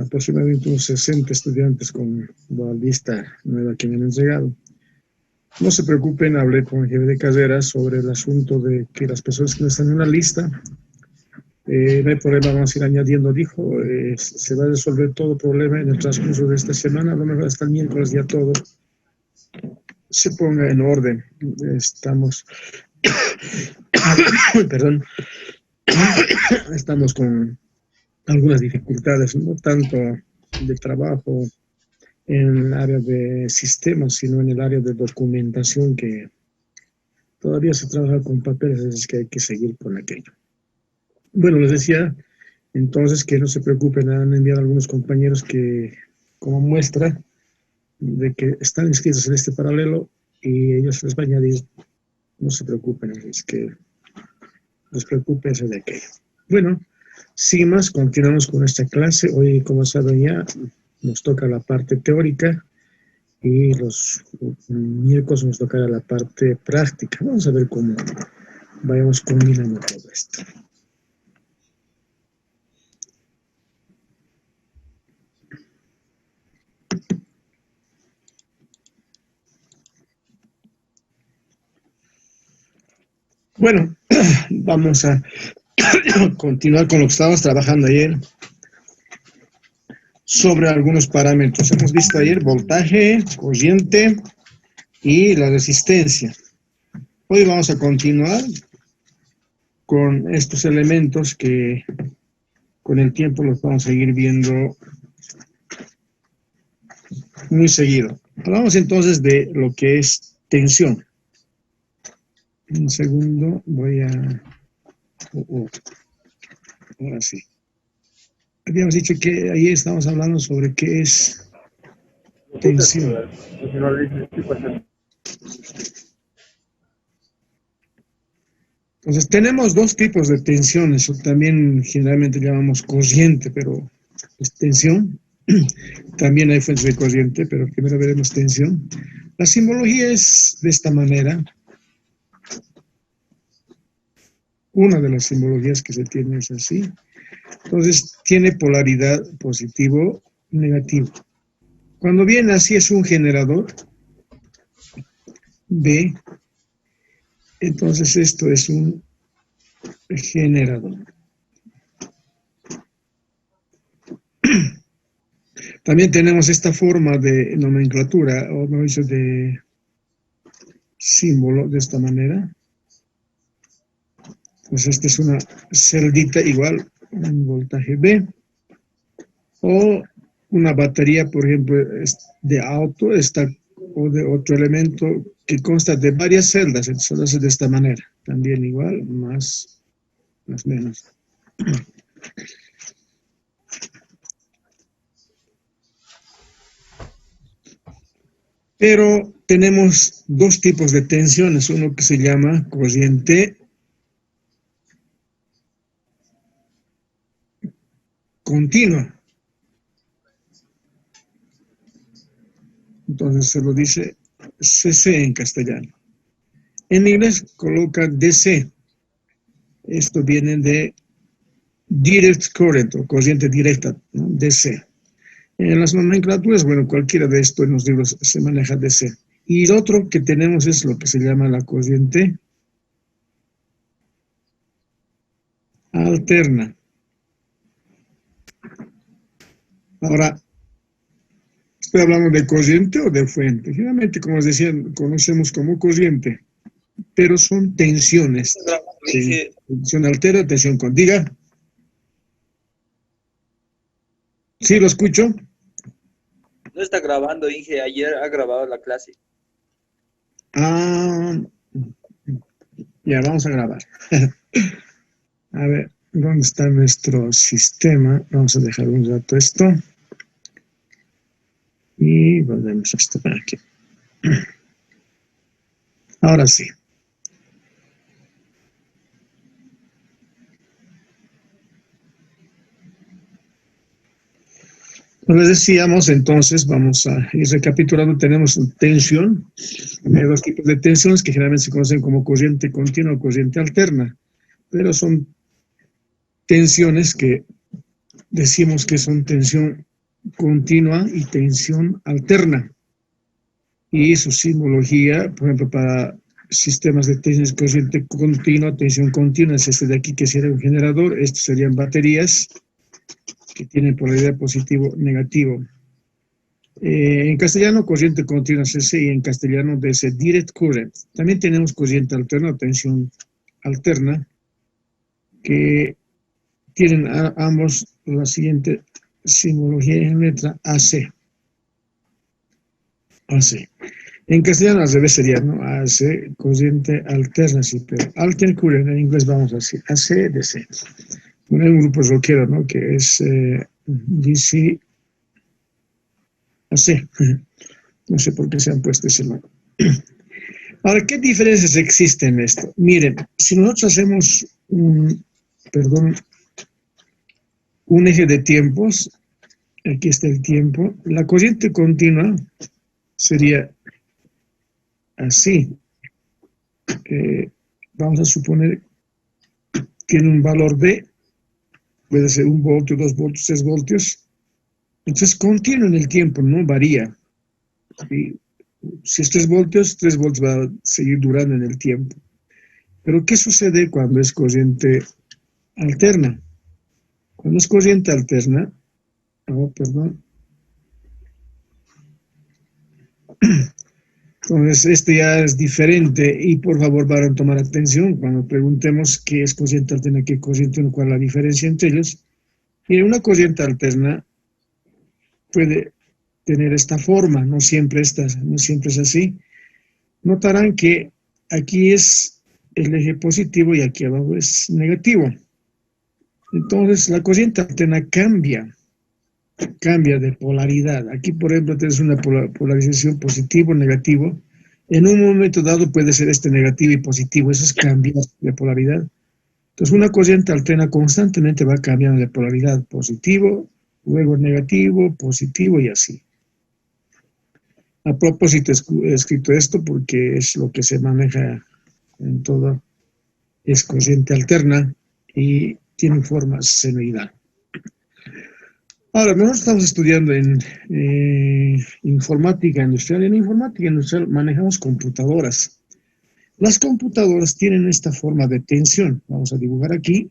aproximadamente unos 60 estudiantes con la lista nueva que me han llegado. No se preocupen, hablé con el jefe de carrera sobre el asunto de que las personas que no están en la lista, no hay problema, vamos a ir añadiendo, dijo, se va a resolver todo problema en el transcurso de esta semana, a lo mejor hasta el miércoles ya todo se ponga en orden. Estamos, perdón, estamos con algunas dificultades, no tanto de trabajo en el área de sistemas, sino en el área de documentación, que todavía se trabaja con papeles, es que hay que seguir con aquello. Bueno, les decía entonces que no se preocupen, han enviado algunos compañeros que, como muestra de que están inscritos en este paralelo, y ellos les van a añadir, no se preocupen, es que les preocupe eso de aquello. Bueno, sin más, continuamos con esta clase. Hoy, como saben ya, nos toca la parte teórica y los miércoles nos tocará la parte práctica. Vamos a ver cómo vayamos combinando todo esto. Bueno, vamos a continuar con lo que estábamos trabajando ayer sobre algunos parámetros. Hemos visto ayer voltaje, corriente y la resistencia. Hoy vamos a continuar con estos elementos que con el tiempo los vamos a seguir viendo muy seguido. Hablamos entonces de lo que es tensión. Un segundo, voy a... Ahora sí. Habíamos dicho que ayer estábamos hablando sobre qué es tensión. Entonces, tenemos dos tipos de tensiones, o también generalmente llamamos corriente, pero es tensión. También hay fuentes de corriente, pero primero veremos tensión. La simbología es de esta manera. Una de las simbologías que se tiene es así. Entonces, tiene polaridad positivo y negativo. Cuando viene así es un generador B, entonces esto es un generador. También tenemos esta forma de nomenclatura, o no dicho de símbolo, de esta manera. Pues esta es una celdita igual, un voltaje B. O una batería, por ejemplo, de auto, o de otro elemento que consta de varias celdas, entonces lo hace de esta manera. También igual, más menos. Pero tenemos dos tipos de tensiones, uno que se llama corriente continua. Entonces se lo dice CC en castellano. En inglés coloca DC. Esto viene de direct current, o corriente directa, ¿no? DC. En las nomenclaturas, bueno, cualquiera de estos en los libros se maneja DC. Y el otro que tenemos es lo que se llama la corriente alterna. Ahora, ¿estoy hablando de corriente o de fuente? Generalmente, como les decía, conocemos como corriente, pero son tensiones. Tensión altera, tensión continua. ¿Sí lo escucho? No está grabando, Inge. Ayer ha grabado la clase. Ah, ya, vamos a grabar. A ver, ¿dónde está nuestro sistema? Vamos a dejar un rato esto. Y volvemos a estar aquí. Ahora sí. Como les decíamos, entonces, vamos a ir recapitulando. Tenemos tensión. Hay dos tipos de tensiones que generalmente se conocen como corriente continua o corriente alterna, pero son tensiones que decimos que son tensión continua y tensión alterna. Y su simbología, por ejemplo, para sistemas de tensión corriente continua, tensión continua, es este de aquí que sería un generador, estos serían baterías que tienen polaridad positivo-negativo. En castellano, corriente continua CC, y en castellano DC, direct current. También tenemos corriente alterna, tensión alterna, que tienen ambos la siguiente simbología en letra AC. AC. En castellano al revés sería, ¿no? AC, corriente alterna, sí, pero altern current en inglés vamos a decir AC, DC. Bueno, hay un grupo rockero, ¿no? Que es DC, AC. No sé por qué se han puesto ese nombre. Ahora, ¿qué diferencias existen en esto? Miren, si nosotros hacemos un eje de tiempos, aquí está el tiempo, la corriente continua sería así. Vamos a suponer que tiene un valor B, puede ser 1 voltio, 2 voltios, 3 voltios. Entonces, continua en el tiempo, no varía. ¿Sí? Si es 3 voltios va a seguir durando en el tiempo. Pero, ¿qué sucede cuando es corriente alterna? Cuando es corriente alterna, entonces este ya es diferente y por favor van a tomar atención cuando preguntemos qué es corriente alterna, qué corriente, cuál es la diferencia entre ellos. Y una corriente alterna puede tener esta forma, no siempre es así. Notarán que aquí es el eje positivo y aquí abajo es negativo. Entonces la corriente alterna cambia de polaridad. Aquí, por ejemplo, tienes una polarización positivo-negativo. En un momento dado puede ser este negativo y positivo, eso es cambiar de polaridad. Entonces, una corriente alterna constantemente va cambiando de polaridad, positivo, luego negativo, positivo y así. A propósito, he escrito esto porque es lo que se maneja en todo, es corriente alterna y tiene forma senoidal. Ahora, nosotros estamos estudiando en informática industrial. En informática industrial manejamos computadoras. Las computadoras tienen esta forma de tensión. Vamos a dibujar aquí.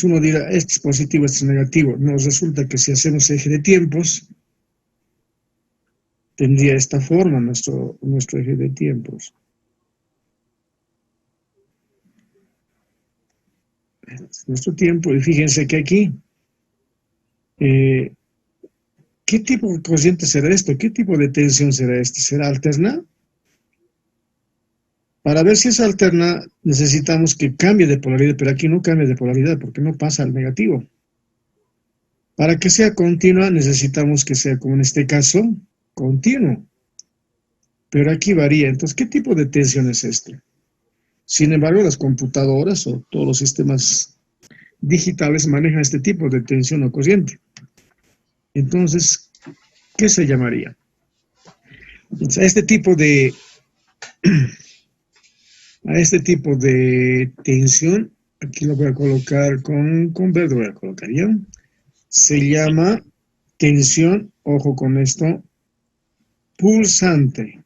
Uno dirá, este es positivo, este es negativo. Nos resulta que si hacemos eje de tiempos, tendría esta forma nuestro eje de tiempos. Nuestro tiempo, y fíjense que aquí, ¿qué tipo de corriente será esto? ¿Qué tipo de tensión será esto? ¿Será alterna? Para ver si es alterna, necesitamos que cambie de polaridad, pero aquí no cambia de polaridad porque no pasa al negativo. Para que sea continua, necesitamos que sea, como en este caso, continuo. Pero aquí varía. Entonces, ¿qué tipo de tensión es este? Sin embargo, las computadoras o todos los sistemas digitales manejan este tipo de tensión o corriente. Entonces, ¿qué se llamaría? Entonces, a este tipo de tensión, aquí lo voy a colocar con verde, voy a colocar ya. Se llama tensión, ojo con esto, pulsante.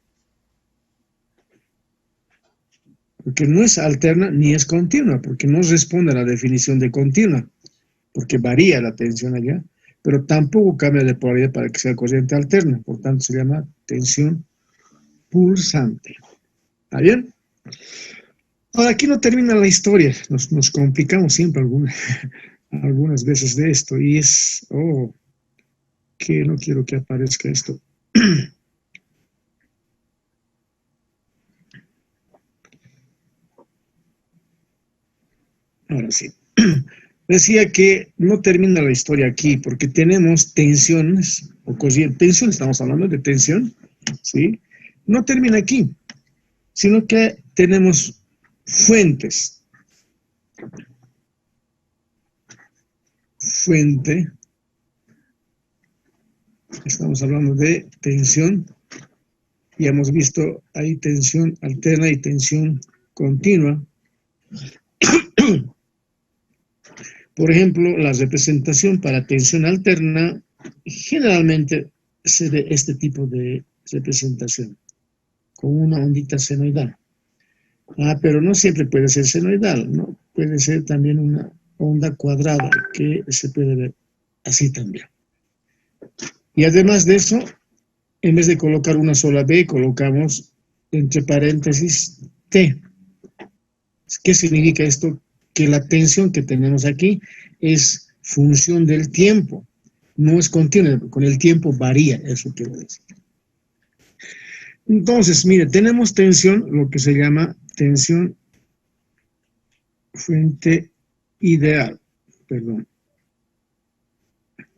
Porque no es alterna ni es continua, porque no responde a la definición de continua, porque varía la tensión allá, pero tampoco cambia de polaridad para que sea corriente alterna, por tanto se llama tensión pulsante. ¿Está bien? Ahora, aquí no termina la historia, nos complicamos siempre algunas veces de esto, y es, que no quiero que aparezca esto. Ahora sí. Decía que no termina la historia aquí, porque tenemos tensiones, o tensión, estamos hablando de tensión, ¿sí? No termina aquí, sino que tenemos fuentes. Fuente, estamos hablando de tensión Ya hemos visto, hay tensión alterna y tensión continua. Por ejemplo, la representación para tensión alterna generalmente se ve este tipo de representación, con una ondita senoidal. Pero no siempre puede ser senoidal, ¿no? Puede ser también una onda cuadrada, que se puede ver así también. Y además de eso, en vez de colocar una sola B, colocamos entre paréntesis T. ¿Qué significa esto? Que la tensión que tenemos aquí es función del tiempo, no es continua, con el tiempo varía, eso quiero decir. Entonces, mire, tenemos tensión, lo que se llama tensión fuente ideal, perdón.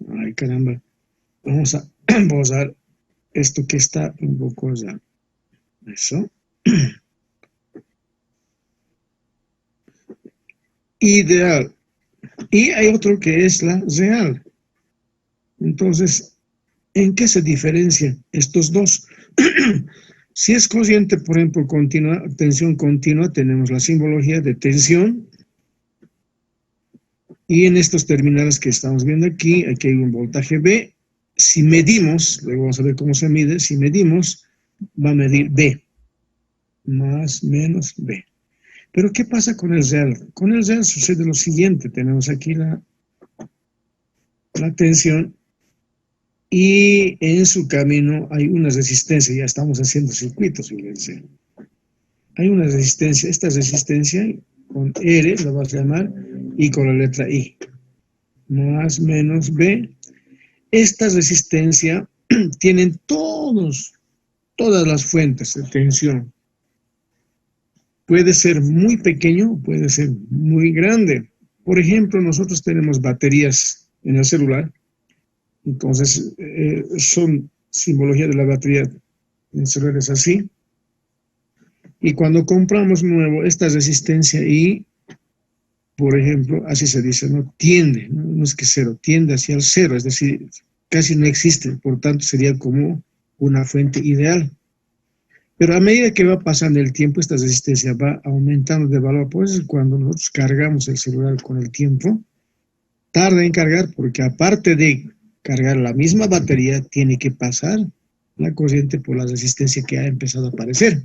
Ay, caramba. Vamos a pausar esto que está un poco ya. Eso. Ideal. Y hay otro que es la real. Entonces, ¿en qué se diferencian estos dos? Si es corriente, por ejemplo, continua, tensión continua, tenemos la simbología de tensión. Y en estos terminales que estamos viendo aquí hay un voltaje B. Si medimos, luego vamos a ver cómo se mide, si medimos, va a medir B, más menos B. Pero ¿qué pasa con el real? Con el real sucede lo siguiente, tenemos aquí la tensión y en su camino hay una resistencia, ya estamos haciendo circuitos, fíjense. Hay una resistencia, esta resistencia con R, la vas a llamar, y con la letra I, más menos B. Esta resistencia tienen todas las fuentes de tensión. Puede ser muy pequeño, puede ser muy grande. Por ejemplo, nosotros tenemos baterías en el celular, entonces son simbología de la batería en el celular es así. Y cuando compramos nuevo, esta resistencia I, por ejemplo, así se dice, no tiende, no es que cero, tiende hacia el cero, es decir, casi no existe, por tanto sería como una fuente ideal. Pero a medida que va pasando el tiempo, esta resistencia va aumentando de valor. Por eso cuando nosotros cargamos el celular con el tiempo, tarda en cargar porque aparte de cargar la misma batería, tiene que pasar la corriente por la resistencia que ha empezado a aparecer.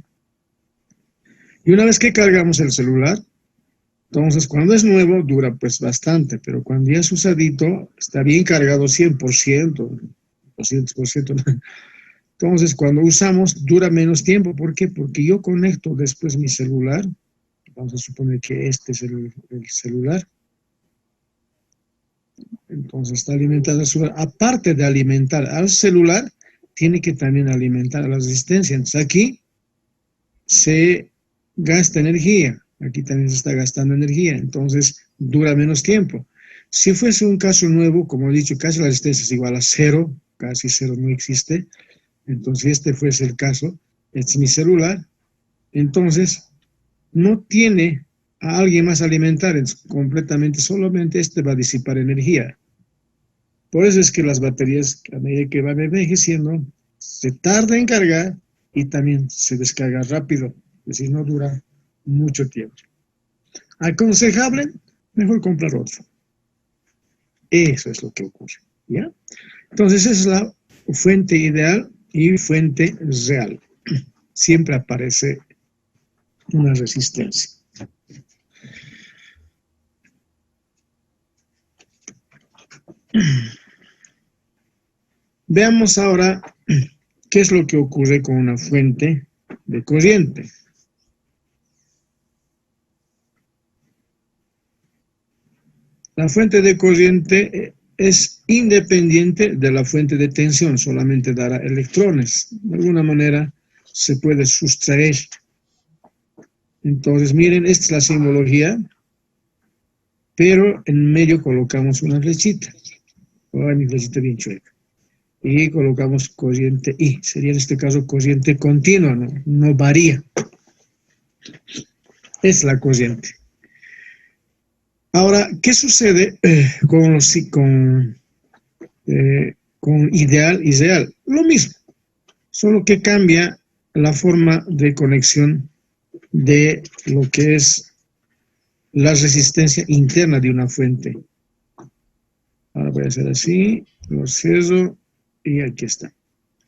Y una vez que cargamos el celular, entonces cuando es nuevo dura pues bastante, pero cuando ya es usadito, está bien cargado 100%, 200%, entonces, cuando usamos, dura menos tiempo. ¿Por qué? Porque yo conecto después mi celular. Vamos a suponer que este es el celular. Entonces, está alimentado el celular. Aparte de alimentar al celular, tiene que también alimentar a la resistencia. Entonces, aquí se gasta energía. Aquí también se está gastando energía. Entonces, dura menos tiempo. Si fuese un caso nuevo, como he dicho, casi la resistencia es igual a cero. Casi cero no existe. Entonces, si este fuese el caso, este es mi celular, entonces no tiene a alguien más a alimentar, completamente, solamente este va a disipar energía. Por eso es que las baterías, a medida que van envejeciendo, se tarda en cargar y también se descarga rápido, es decir, no dura mucho tiempo. ¿Aconsejable? Mejor comprar otro. Eso es lo que ocurre, ¿ya? Entonces, esa es la fuente ideal y fuente real. Siempre aparece una resistencia. Veamos ahora qué es lo que ocurre con una fuente de corriente. La fuente de corriente es independiente de la fuente de tensión, solamente dará electrones. De alguna manera se puede sustraer. Entonces, miren, esta es la simbología, pero en medio colocamos una flechita. Ay, mi flechita bien chueca. Y colocamos corriente I. Sería en este caso corriente continua, no varía. Es la corriente. Ahora, ¿qué sucede con ideal y real? Lo mismo, solo que cambia la forma de conexión de lo que es la resistencia interna de una fuente. Ahora voy a hacer así, lo cierro y aquí está.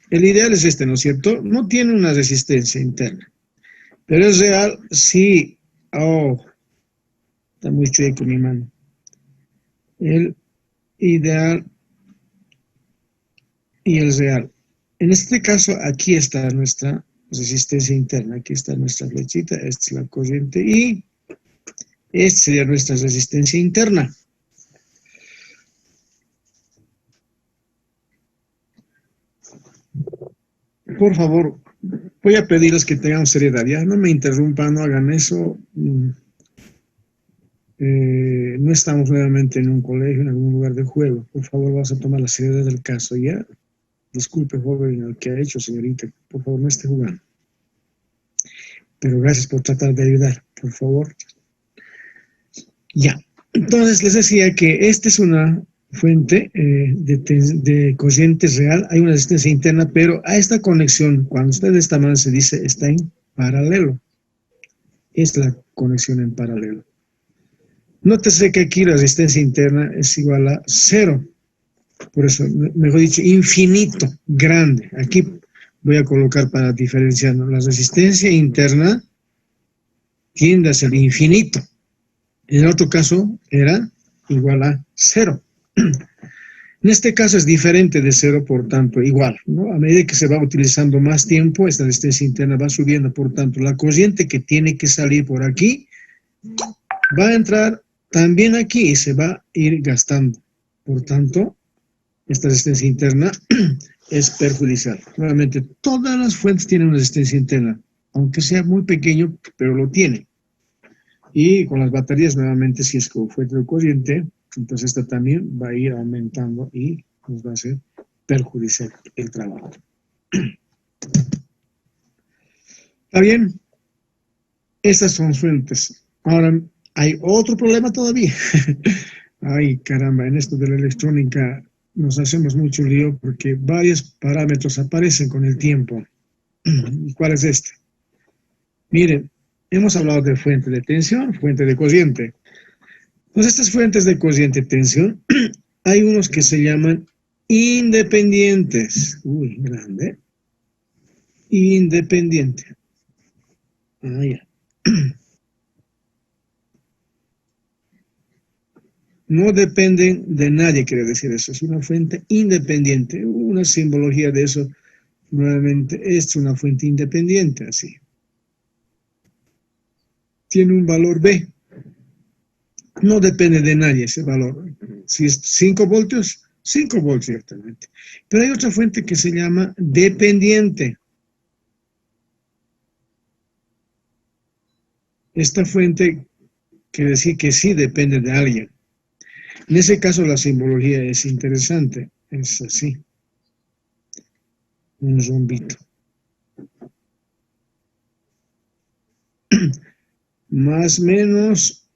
El ideal es este, ¿no es cierto? No tiene una resistencia interna, pero es real si... Oh, está muy chueco mi mano. El ideal y el real. En este caso, aquí está nuestra resistencia interna, aquí está nuestra flechita, esta es la corriente y esta sería nuestra resistencia interna. Por favor, voy a pedirles que tengan seriedad, ya no me interrumpan, no hagan eso. No estamos nuevamente en un colegio, en algún lugar de juego. Por favor, vamos a tomar la seriedad del caso, ¿ya? Disculpe, joven, el que ha hecho, señorita. Por favor, no esté jugando. Pero gracias por tratar de ayudar, por favor. Ya. Entonces, les decía que esta es una fuente de corriente real. Hay una resistencia interna, pero a esta conexión, cuando usted de esta manera se dice, está en paralelo. Es la conexión en paralelo. Nótese que aquí la resistencia interna es igual a 0. Por eso, mejor dicho, infinito, grande. Aquí voy a colocar para diferenciarnos. La resistencia interna tiende a ser infinito. En el otro caso era igual a 0. En este caso es diferente de 0, por tanto, igual, ¿no? A medida que se va utilizando más tiempo, esta resistencia interna va subiendo, por tanto, la corriente que tiene que salir por aquí va a entrar también aquí y se va a ir gastando. Por tanto, esta resistencia interna es perjudicial. Nuevamente, todas las fuentes tienen una resistencia interna, aunque sea muy pequeño, pero lo tienen. Y con las baterías, nuevamente, si es como fuente de corriente, entonces esta también va a ir aumentando y nos va a hacer perjudicial el trabajo. ¿Está bien? Estas son fuentes. Ahora, hay otro problema todavía. Ay, caramba, en esto de la electrónica nos hacemos mucho lío porque varios parámetros aparecen con el tiempo. ¿Y cuál es este? Miren, hemos hablado de fuente de tensión, fuente de corriente. Pues estas fuentes de corriente y tensión, hay unos que se llaman independientes. Uy, grande. Independiente. Ah, ya. No dependen de nadie, quiere decir eso. Es una fuente independiente. Una simbología de eso, nuevamente, es una fuente independiente, así. Tiene un valor B. No depende de nadie ese valor. Si es 5 voltios, 5 voltios ciertamente. Pero hay otra fuente que se llama dependiente. Esta fuente quiere decir que sí depende de alguien. En ese caso la simbología es interesante. Es así. Un rombito. Más o menos,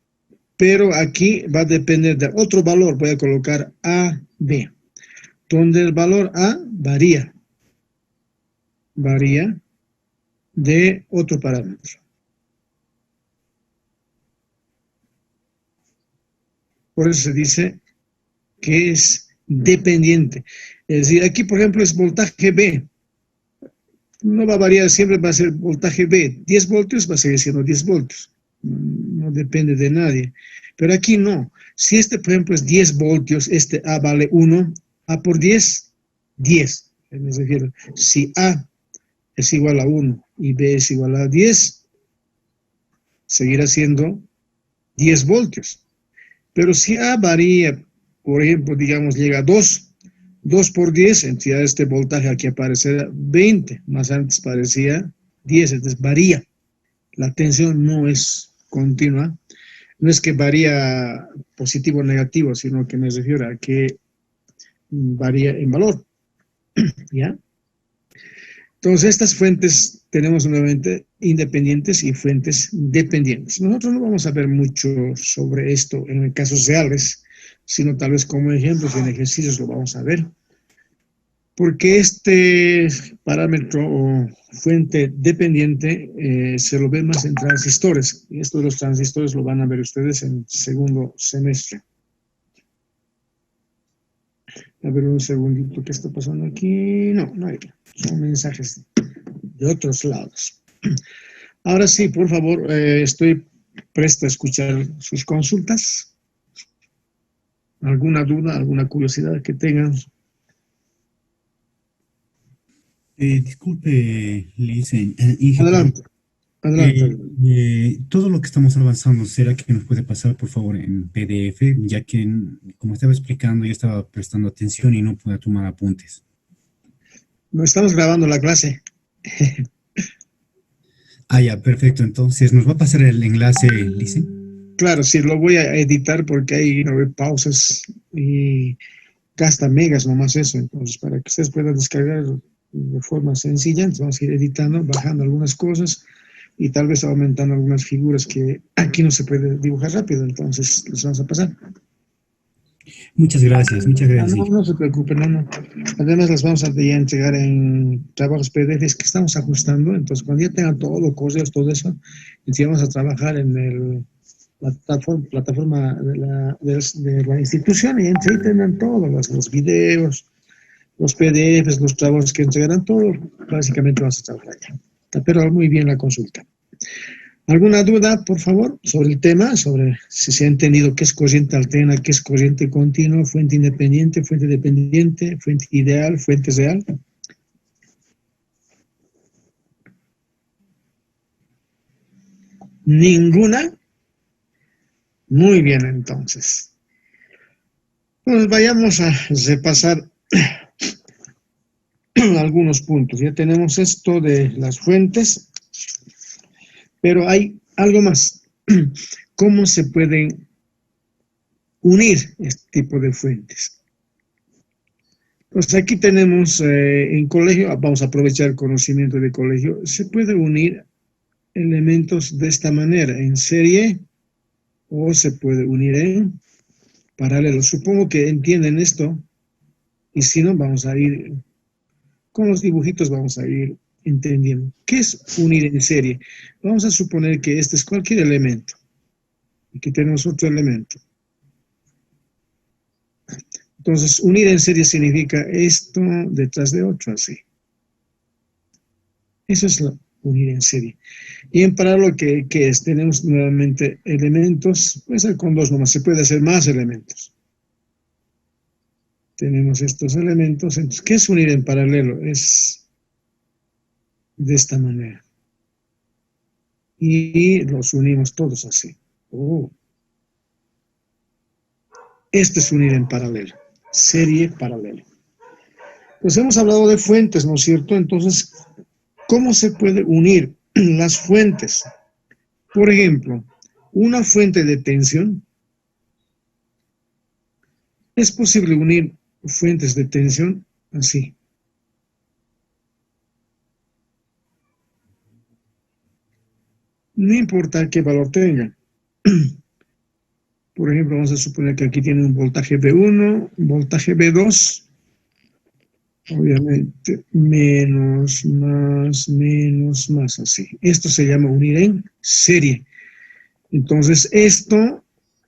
pero aquí va a depender de otro valor. Voy a colocar A, B, donde el valor A varía de otro parámetro. Por eso se dice que es dependiente. Es decir, aquí, por ejemplo, es voltaje B. No va a variar, siempre va a ser voltaje B. 10 voltios va a seguir siendo 10 voltios. No depende de nadie. Pero aquí no. Si este, por ejemplo, es 10 voltios, este A vale 1, A por 10, 10. Me refiero, si A es igual a 1 y B es igual a 10, seguirá siendo 10 voltios. Pero si A varía, por ejemplo, digamos, llega a 2 por 10, entonces este voltaje aquí aparecerá 20, más antes parecía 10, entonces varía. La tensión no es continua, no es que varía positivo o negativo, sino que me refiero a que varía en valor, ¿ya? Entonces, estas fuentes tenemos nuevamente independientes y fuentes dependientes. Nosotros no vamos a ver mucho sobre esto en casos reales, sino tal vez como ejemplos y en ejercicios lo vamos a ver. porque este parámetro o fuente dependiente se lo ve más en transistores. Y esto de los transistores lo van a ver ustedes en segundo semestre. A ver un segundito, ¿qué está pasando aquí? No, no hay. Son mensajes de otros lados. Ahora sí, por favor, estoy presto a escuchar sus consultas. ¿Alguna duda, alguna curiosidad que tengan? Disculpe, Licen, Inge, perdón. Adelante, adelante, adelante. Todo lo que estamos avanzando, ¿será que nos puede pasar, por favor, en PDF? Ya que, como estaba explicando, yo estaba prestando atención y no pude tomar apuntes. No estamos grabando la clase. Ah, ya, perfecto. Entonces, ¿nos va a pasar el enlace, Licen? Claro, sí, lo voy a editar porque hay pausas y gasta megas nomás eso. Entonces, para que ustedes puedan descargar de forma sencilla, entonces vamos a ir editando, bajando algunas cosas y tal vez aumentando algunas figuras que aquí no se puede dibujar rápido. Entonces, les vamos a pasar. Muchas gracias, No, Inge. no se preocupen, no, no. Además, las vamos a ya entregar en trabajos PDFs que estamos ajustando. Entonces, cuando ya tengan todo, correos, todo eso, entonces vamos a trabajar en la plataforma de la institución y entre ahí tendrán todos los videos, los PDFs, los trabajos que entregarán, todo. Básicamente vamos a trabajar ya. Pero muy bien la consulta. ¿Alguna duda, por favor, sobre el tema, sobre si se ha entendido qué es corriente alterna, qué es corriente continua, fuente independiente, fuente dependiente, fuente ideal, fuente real? ¿Ninguna? Muy bien, entonces. Pues vayamos a repasar algunos puntos. Ya tenemos esto de las fuentes, pero hay algo más. ¿Cómo se pueden unir este tipo de fuentes? Pues aquí tenemos en colegio, vamos a aprovechar el conocimiento de colegio, se puede unir elementos de esta manera, en serie o se puede unir en paralelo. Supongo que entienden esto y si no, vamos a ir con los dibujitos, vamos a ir entendiendo. ¿Qué es unir en serie? Vamos a suponer que este es cualquier elemento. Aquí tenemos otro elemento. Entonces, unir en serie significa esto detrás de otro, así. Eso es unir en serie. Y en paralelo, ¿qué es? Tenemos nuevamente elementos, puede ser con dos nomás, se puede hacer más elementos. Tenemos estos elementos, entonces, ¿qué es unir en paralelo? Es de esta manera. Y los unimos todos así. Oh. Esto es unir en paralelo, serie paralela. Pues hemos hablado de fuentes, ¿no es cierto? Entonces, ¿cómo se puede unir las fuentes? Por ejemplo, una fuente de tensión. Es posible unir fuentes de tensión así. No importa qué valor tengan. Por ejemplo, vamos a suponer que aquí tiene un voltaje B1, un voltaje B2, obviamente menos, más, así. Esto se llama unir en serie. Entonces,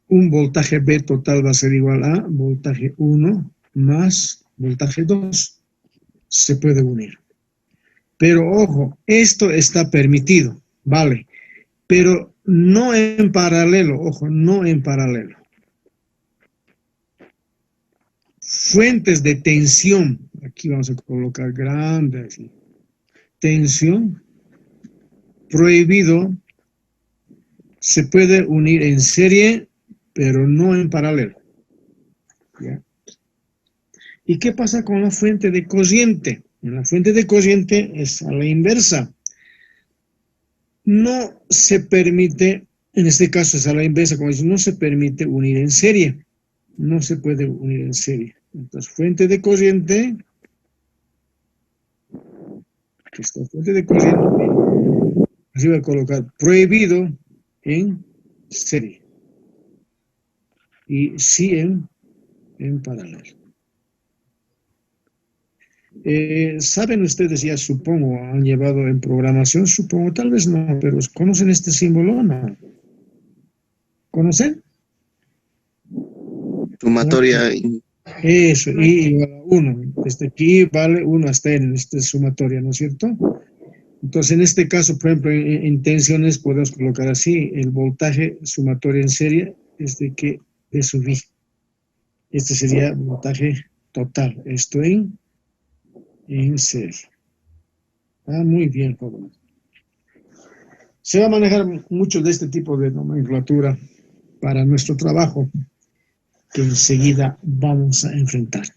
un voltaje B total va a ser igual a voltaje 1 más voltaje 2. Se puede unir. Pero ojo, esto está permitido, ¿vale? Pero no en paralelo, ojo, no en paralelo. Fuentes de tensión, aquí vamos a colocar grandes. Tensión, prohibido, se puede unir en serie, pero no en paralelo. ¿Ya? ¿Y qué pasa con la fuente de corriente? La fuente de corriente es a la inversa. No se permite, en este caso es a la inversa, como dice, no se permite unir en serie. No se puede unir en serie. Entonces, fuente de corriente, esta fuente de corriente, se va a colocar prohibido en serie y sí en paralelo. ¿Saben ustedes ya, supongo, han llevado en programación? Supongo, tal vez no, pero ¿conocen este símbolo? No. ¿Conocen? Sumatoria. Eso, y igual a 1. Desde aquí vale 1 hasta n, esta es sumatoria, ¿no es cierto? Entonces, en este caso, por ejemplo, en tensiones podemos colocar así, el voltaje sumatorio en serie es de que de sub I. Este sería voltaje total. Esto en serie. Ah, muy bien, jóvenes. Se va a manejar mucho de este tipo de nomenclatura para nuestro trabajo, que enseguida vamos a enfrentar.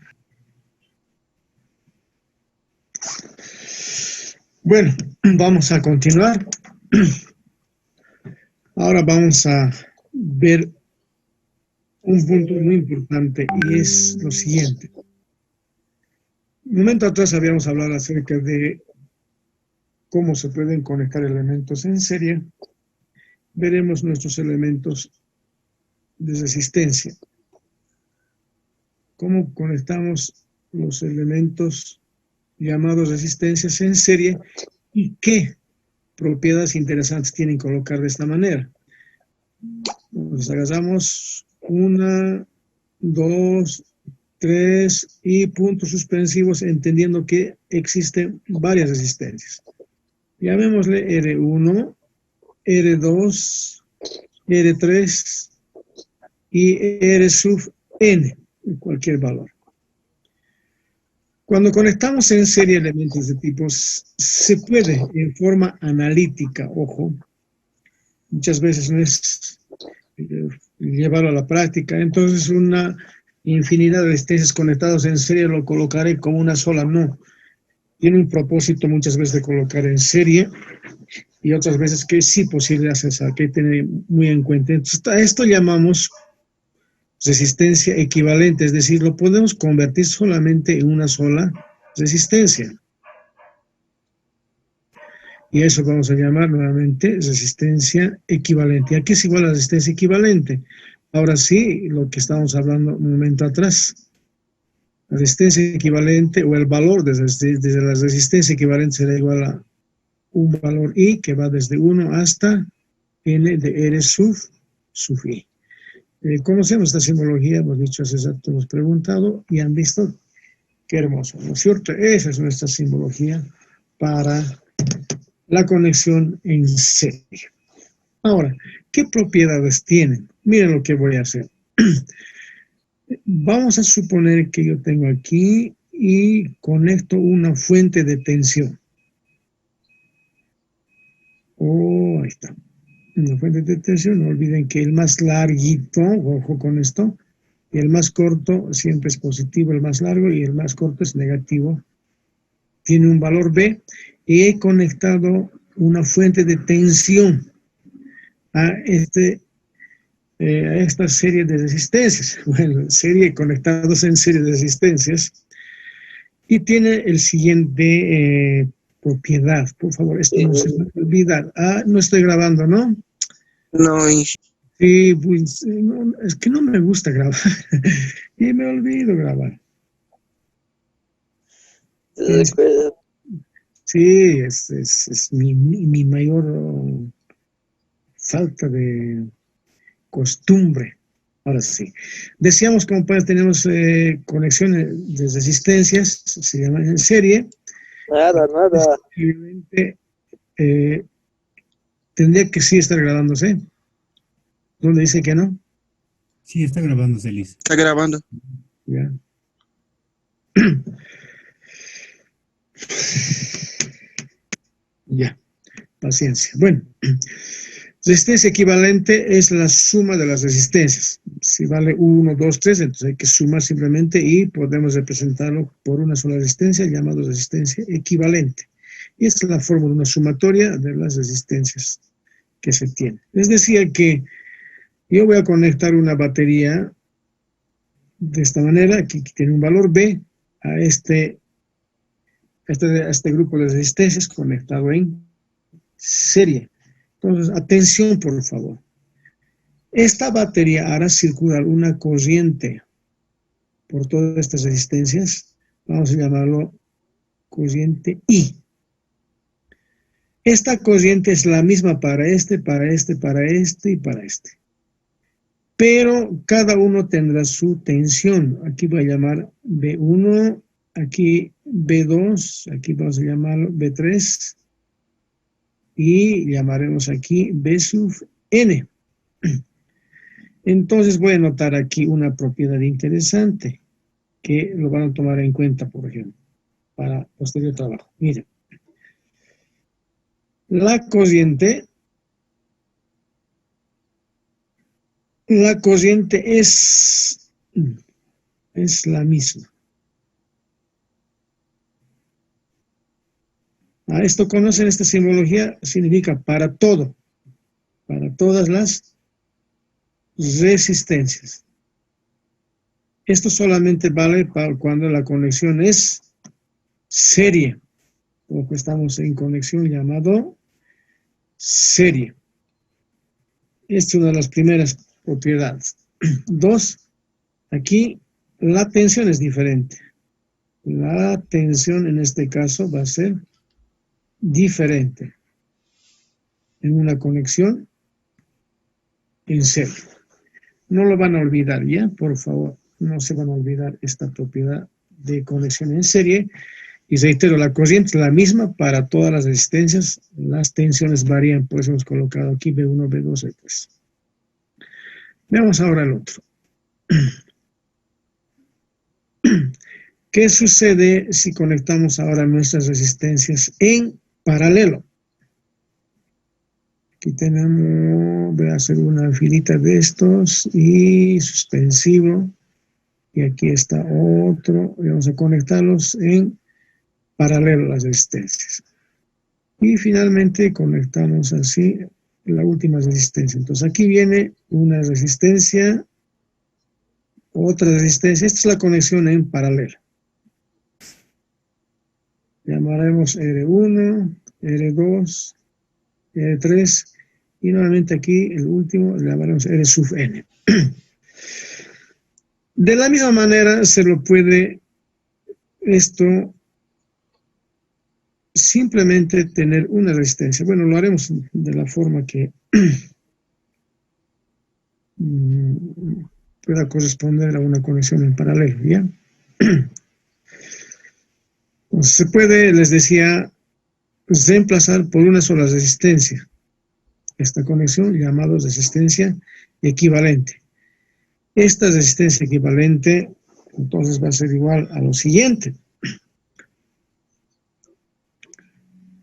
Bueno, vamos a continuar. Ahora vamos a ver un punto muy importante y es lo siguiente. Un momento atrás habíamos hablado acerca de cómo se pueden conectar elementos en serie. Veremos nuestros elementos de resistencia. Cómo conectamos los elementos llamados resistencias en serie y qué propiedades interesantes tienen colocar de esta manera. Nos agarramos 1, 2, 3 y puntos suspensivos, entendiendo que existen varias resistencias. Llamémosle R1, R2, R3 y R sub n, cualquier valor. Cuando conectamos en serie elementos de tipos, se puede en forma analítica, ojo, muchas veces no es llevarlo a la práctica, entonces una infinidad de resistencias conectadas en serie lo colocaré como una sola, no. Tiene un propósito muchas veces de colocar en serie y otras veces que sí posible hacer eso, hay que tener muy en cuenta. Entonces, a esto llamamos resistencia equivalente, es decir, lo podemos convertir solamente en una sola resistencia. Y eso vamos a llamar nuevamente resistencia equivalente. Aquí es igual a resistencia equivalente. Ahora sí, lo que estábamos hablando un momento atrás. La resistencia equivalente o el valor desde la resistencia equivalente será igual a un valor I que va desde 1 hasta N de R sub I. Conocemos esta simbología, hemos dicho hace rato, hemos preguntado y han visto qué hermoso, ¿no es cierto? Esa es nuestra simbología para la conexión en serie. Ahora, ¿qué propiedades tienen? Miren lo que voy a hacer. Vamos a suponer que yo tengo aquí y conecto una fuente de tensión. Oh, ahí está. Una fuente de tensión, no olviden que el más larguito, ojo con esto, y el más corto siempre es positivo, el más largo, y el más corto es negativo. Tiene un valor B, y he conectado una fuente de tensión a esta serie de resistencias. Bueno, serie conectados en serie de resistencias, y tiene el siguiente propiedad. Por favor, esto no se me olvida. Ah, no estoy grabando, ¿no? No, Sí, pues, no, es que no me gusta grabar y me olvido grabar. Sí, es mi mayor falta de costumbre. Ahora sí. Decíamos, como padres, tenemos conexiones de resistencias, se llaman en serie. Nada. Tendría que sí estar grabándose. ¿Dónde dice que no? Sí, está grabándose, Liz. está grabando. Ya. Ya, paciencia. Bueno, resistencia equivalente es la suma de las resistencias. Si vale 1, 2, 3, entonces hay que sumar simplemente y podemos representarlo por una sola resistencia, llamado resistencia equivalente. Y esta es la forma de una sumatoria de las resistencias que se tienen. Les decía que yo voy a conectar una batería de esta manera, aquí tiene un valor B, a este grupo de resistencias conectado en serie. Entonces, atención, por favor. Esta batería hará circular una corriente por todas estas resistencias, vamos a llamarlo cociente I. Esta cociente es la misma para este, para este, para este y para este. Pero cada uno tendrá su tensión. Aquí voy a llamar B1, aquí B2, aquí vamos a llamarlo B3 y llamaremos aquí B sub N. Entonces voy a anotar aquí una propiedad interesante que lo van a tomar en cuenta, por ejemplo, para posterior trabajo. Miren, la cociente es la misma. A esto conocen esta simbología, significa para todo, para todas las resistencias. Esto solamente vale para cuando la conexión es serie, o que estamos en conexión llamado serie. Esta es una de las primeras propiedades. 2, aquí la tensión es diferente. La tensión en este caso va a ser diferente en una conexión en serie. No lo van a olvidar, ¿ya? Por favor, no se van a olvidar esta propiedad de conexión en serie. Y reitero, la corriente es la misma para todas las resistencias. Las tensiones varían, por eso hemos colocado aquí B1, B2, B3. Veamos ahora el otro. ¿Qué sucede si conectamos ahora nuestras resistencias en paralelo? Aquí tenemos, voy a hacer una filita de estos y suspensivo. Y aquí está otro. Vamos a conectarlos en paralelo las resistencias. Y finalmente conectamos así la última resistencia. Entonces aquí viene una resistencia, otra resistencia. Esta es la conexión en paralelo. Llamaremos R1, R2, R3 y nuevamente aquí el último le llamaremos R sub N. De la misma manera se lo puede esto simplemente tener una resistencia. Bueno, lo haremos de la forma que pueda corresponder a una conexión en paralelo, ¿ya? Entonces, se puede, les decía, reemplazar por una sola resistencia. Esta conexión llamada resistencia equivalente. Esta resistencia equivalente, entonces, va a ser igual a lo siguiente.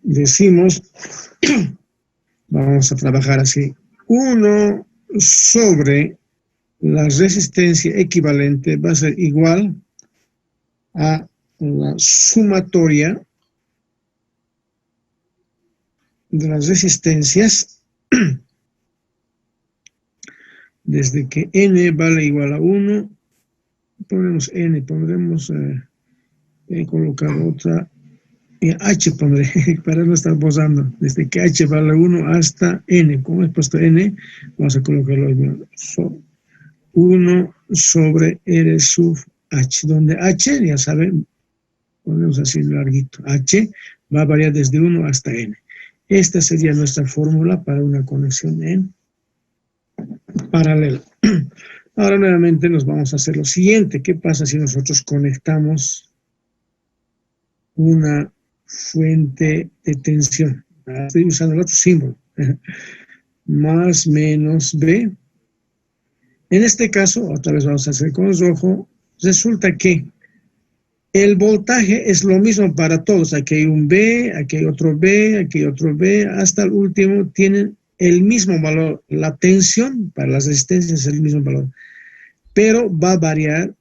Decimos, vamos a trabajar así, 1 sobre la resistencia equivalente va a ser igual a la sumatoria de las resistencias desde que n vale igual a 1, ponemos n, pondremos, colocar otra, h pondré, para no estar posando, desde que h vale 1 hasta n, como he puesto n, vamos a colocarlo 1 sobre r sub h, donde h, ya saben, ponemos así larguito, h va a variar desde 1 hasta n. Esta sería nuestra fórmula para una conexión en paralelo. Ahora nuevamente nos vamos a hacer lo siguiente. ¿Qué pasa si nosotros conectamos una fuente de tensión? Estoy usando el otro símbolo. Más menos B. En este caso, otra vez vamos a hacer con rojo, resulta que el voltaje es lo mismo para todos. Aquí hay un B, aquí hay otro B, aquí hay otro B, hasta el último tienen el mismo valor. La tensión para las resistencias es el mismo valor, pero va a variar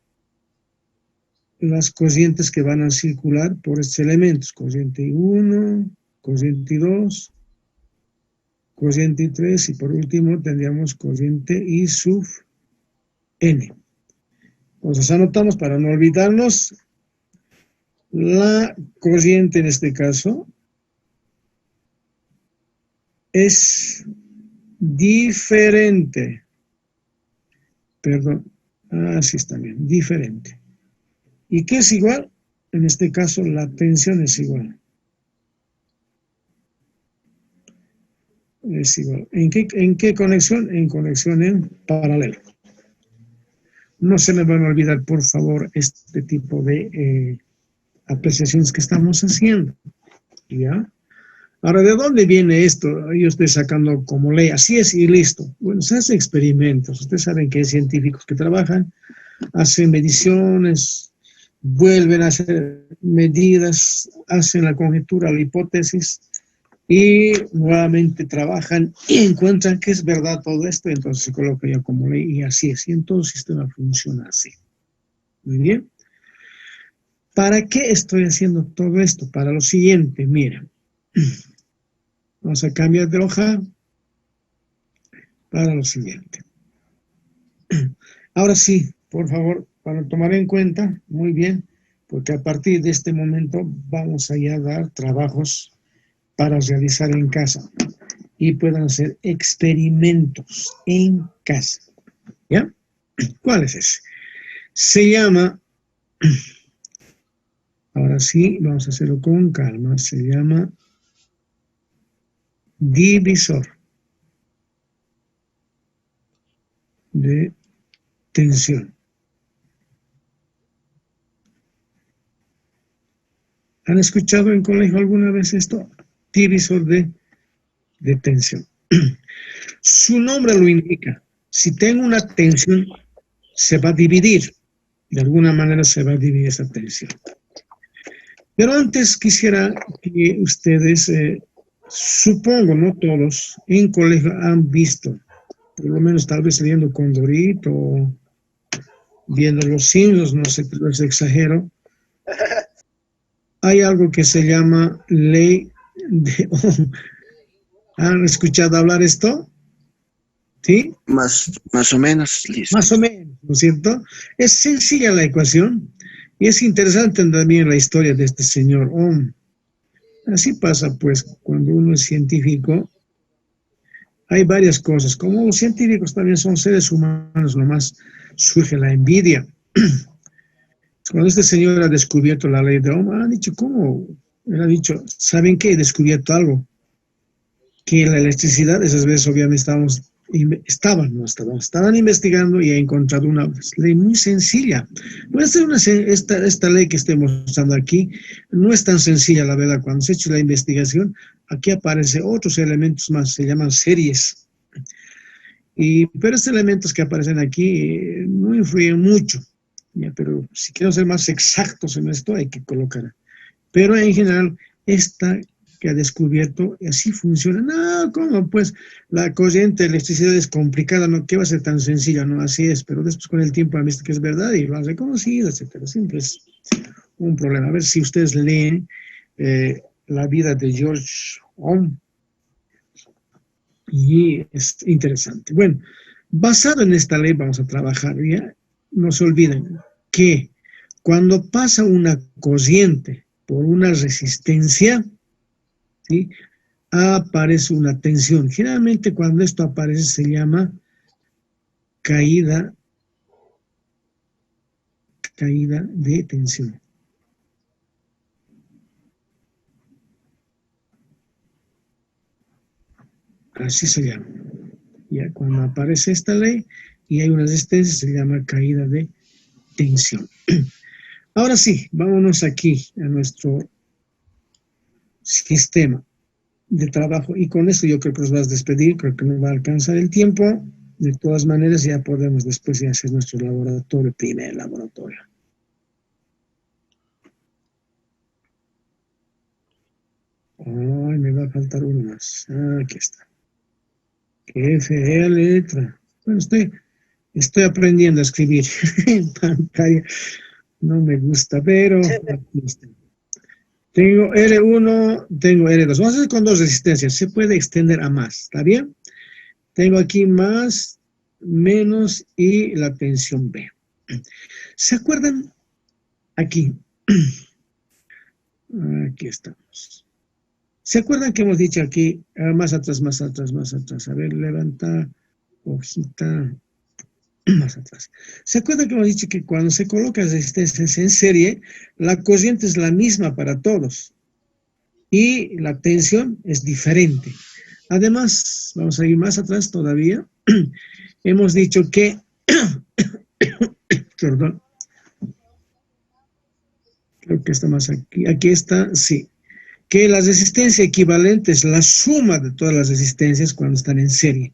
las corrientes que van a circular por estos elementos. Corriente 1, corriente 2, corriente 3 y por último tendríamos corriente I sub N. Entonces anotamos para no olvidarnos. La corriente en este caso es diferente. Perdón, así está bien, diferente. ¿Y qué es igual? En este caso, la tensión es igual. Es igual. ¿En qué conexión? En conexión en paralelo. No se me van a olvidar, por favor, este tipo de apreciaciones que estamos haciendo. ¿Ya? Ahora, ¿de dónde viene esto? Yo estoy sacando como ley, así es y listo. Bueno, se hacen experimentos. Ustedes saben que hay científicos que trabajan, hacen mediciones, vuelven a hacer medidas, hacen la conjetura, la hipótesis, y nuevamente trabajan y encuentran que es verdad todo esto, y entonces se coloca ya como ley, y así es. Y en todo sistema funciona así. Muy bien. ¿Para qué estoy haciendo todo esto? Para lo siguiente, miren. Vamos a cambiar de hoja para lo siguiente. Ahora sí, por favor, para tomar en cuenta, muy bien, porque a partir de este momento vamos a ya dar trabajos para realizar en casa y puedan hacer experimentos en casa. ¿Ya? ¿Cuál es ese? Se llama, ahora sí, vamos a hacerlo con calma, se llama divisor de tensión. ¿Han escuchado en colegio alguna vez esto? Divisor de tensión. Su nombre lo indica. Si tengo una tensión, se va a dividir. De alguna manera se va a dividir esa tensión. Pero antes quisiera que ustedes, supongo, no todos, en colegio han visto, por lo menos tal vez leyendo Condorito o viendo Los Simpsons, no sé, les exagero, hay algo que se llama ley de Ohm. ¿Han escuchado hablar esto? ¿Sí? Más o menos, listo. Más o menos, ¿no es cierto? Es sencilla la ecuación y es interesante también la historia de este señor Ohm. Así pasa, pues, cuando uno es científico, hay varias cosas. Como los científicos también son seres humanos, nomás surge la envidia. Cuando este señor ha descubierto la ley de Ohm, han dicho, ¿cómo? Él ha dicho, ¿saben qué? He descubierto algo. Que la electricidad, esas veces obviamente estaban investigando y ha encontrado una ley muy sencilla. No es esta ley que estoy mostrando aquí, no es tan sencilla, la verdad. Cuando se ha hecho la investigación, aquí aparecen otros elementos más, se llaman series. Pero estos elementos que aparecen aquí no influyen mucho, ¿ya? Pero si quiero ser más exactos en esto, hay que colocar. Pero en general, esta que ha descubierto, y así funciona. No, ¿cómo? Pues la corriente de electricidad es complicada, ¿no? ¿Qué va a ser tan sencilla? No, así es, pero después con el tiempo han visto que es verdad y lo han reconocido, etcétera. Siempre es un problema. A ver si ustedes leen la vida de George Ohm, y es interesante. Bueno, basado en esta ley vamos a trabajar, ¿ya? No se olviden que cuando pasa una corriente por una resistencia, ¿sí? Aparece una tensión. Generalmente cuando esto aparece se llama caída de tensión. Así se llama. Ya cuando aparece esta ley y hay una resistencia se llama caída de tensión. Ahora sí, vámonos aquí a nuestro sistema de trabajo y con esto yo creo que nos vas a despedir, creo que no va a alcanzar el tiempo. De todas maneras ya podemos después ya hacer nuestro laboratorio, primer laboratorio. Ay, me va a faltar uno más. Aquí está. Qué fea letra. Bueno, estoy aprendiendo a escribir en pantalla. No me gusta, pero aquí está. Tengo R1, tengo R2. Vamos a hacer con dos resistencias. Se puede extender a más, ¿está bien? Tengo aquí más, menos y la tensión B. ¿Se acuerdan? Aquí. Aquí estamos. ¿Se acuerdan que hemos dicho aquí, más atrás, más atrás, más atrás? A ver, levanta, hojita. más atrás. ¿Se acuerda que hemos dicho que cuando se colocan resistencias en serie, la corriente es la misma para todos y la tensión es diferente? Además, vamos a ir más atrás todavía. Hemos dicho que, perdón, creo que está más aquí. Aquí está, sí. Que la resistencia equivalente es la suma de todas las resistencias cuando están en serie.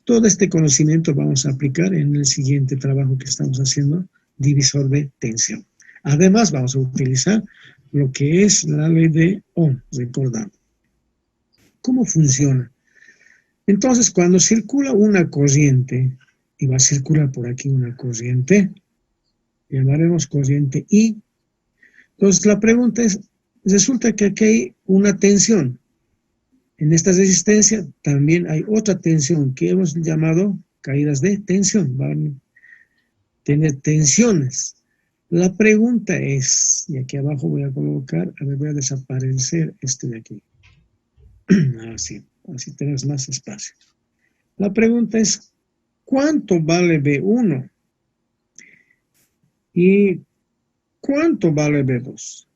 Todo este conocimiento vamos a aplicar en el siguiente trabajo que estamos haciendo, divisor de tensión. Además, vamos a utilizar lo que es la ley de Ohm, recordando. ¿Cómo funciona? Entonces, cuando circula una corriente, y va a circular por aquí una corriente, llamaremos corriente I. Entonces, la pregunta es, resulta que aquí hay una tensión. En esta resistencia también hay otra tensión que hemos llamado caídas de tensión. Van a tener tensiones. La pregunta es, y aquí abajo voy a colocar, a ver, voy a desaparecer este de aquí. Así tenemos más espacio. La pregunta es, ¿cuánto vale B1? ¿Y cuánto vale B2?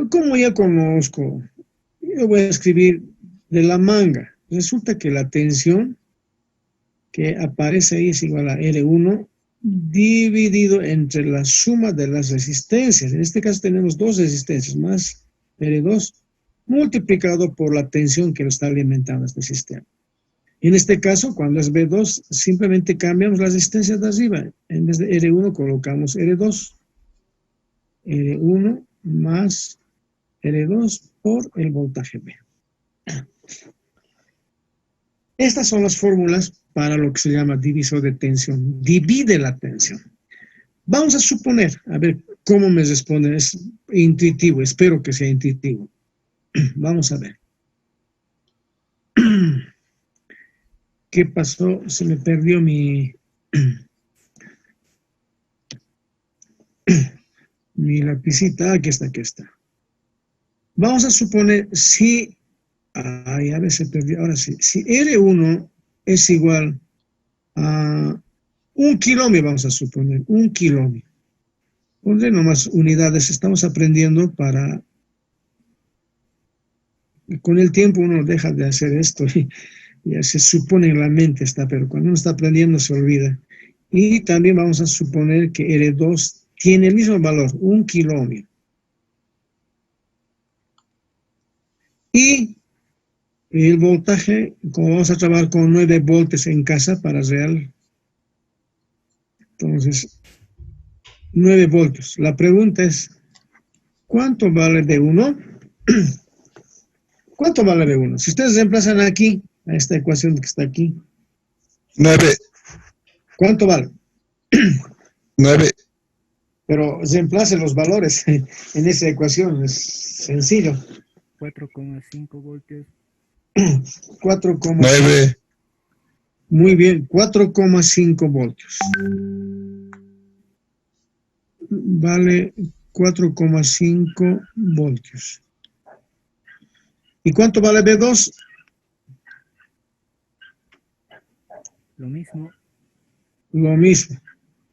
Como ya conozco, yo voy a escribir de la manga. Resulta que la tensión que aparece ahí es igual a R1 dividido entre la suma de las resistencias. En este caso tenemos dos resistencias más R2 multiplicado por la tensión que lo está alimentando este sistema. En este caso, cuando es B2, simplemente cambiamos las resistencias de arriba. En vez de R1 colocamos R2. R1 más R2 por el voltaje B. Estas son las fórmulas para lo que se llama divisor de tensión. Divide la tensión. Vamos a suponer, a ver cómo me responden. Es intuitivo, espero que sea intuitivo. Vamos a ver. ¿Qué pasó? Se me perdió mi lapicita. Aquí está, aquí está. Vamos a suponer si... Ay, a ver, se perdió. Ahora sí. Si R1 es igual a 1 kilómetro, vamos a suponer, 1 kilómetro. Pondré nomás unidades. Estamos aprendiendo para... Con el tiempo uno deja de hacer esto y ya se supone en la mente está, pero cuando uno está aprendiendo se olvida. Y también vamos a suponer que R2 tiene el mismo valor, 1 kilómetro. Y el voltaje, como vamos a trabajar con 9 voltios en casa para real, entonces 9 voltios. La pregunta es, ¿cuánto vale B1? ¿Cuánto vale B1? Si ustedes reemplazan aquí, a esta ecuación que está aquí, 9, ¿cuánto vale? 9, Pero reemplace los valores en esa ecuación, es sencillo. 4,5 voltios. 4, 9, muy bien, 4,5 voltios. Vale 4,5 voltios. ¿Y cuánto vale B2? Lo mismo. Lo mismo,